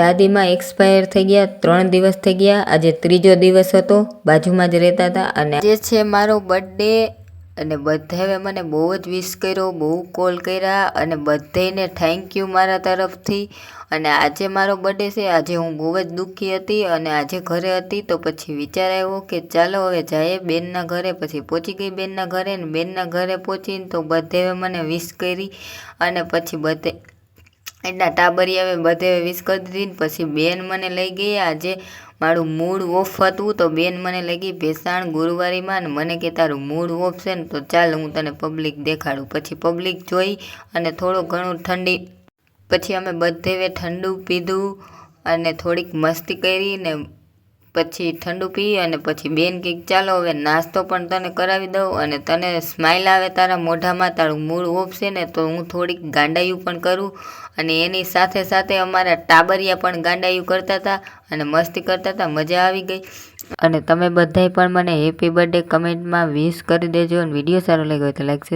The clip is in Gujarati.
દાદીમાં એક્સપાયર થઈ ગયા, 3 દિવસ થઈ ગયા. આજે 3જો દિવસ હતો. બાજુમાં જ રહેતા હતા. અને આજે છે મારો બર્થડે અને બધાએ મને બહુ જ વિશ કર્યો, બહુ કોલ કર્યા અને બધાને થેન્ક યુ મારા તરફથી. અને આજે મારો બર્થડે છે. આજે હું બહુ જ દુઃખી હતી અને આજે ઘરે હતી તો પછી વિચાર આવ્યો કે ચાલો હવે જઈએ બેનના ઘરે. પછી પહોંચી ગઈ બેનના ઘરે ને બેનના ઘરે પહોંચીને તો બધાએ મને વિશ કરી અને પછી બધે એટલા ટાબરિયા બધે વિશ કરી દીધી ને પછી બેન મને લઈ ગઈ. આજે મારું મૂડ ઓફ હતું તો બેન મને લઈ ગઈ ભેસાણ ગુરુવારીમાં ને મને કે તારું મૂડ ઓફ છે ને તો ચાલ હું તને પબ્લિક દેખાડું. પછી પબ્લિક જોઈ અને થોડું ઘણું ઠંડી પછી અમે બધે ઠંડુ પીધું અને થોડીક મસ્તી કરી ને પછી ઠંડુ પી અને પછી બેન કે ચાલો હવે નાસ્તો પણ તને કરાવી દઉં અને તને સ્માઇલ આવે તારા મોઢામાં, તારું મૂડ ઓફ છે ને તો હું થોડીક ગાંડાયું પણ કરું. અને એની સાથે સાથે અમારા ટાબરિયા પણ ગાંડાયું કરતા હતા અને મસ્તી કરતા હતા. મજા આવી ગઈ. અને તમે બધાય પણ મને હેપી બર્થડે કમેન્ટમાં વિશ કરી દેજો. અને વિડીયો સારો લાગ્યો હોય તો લાઈક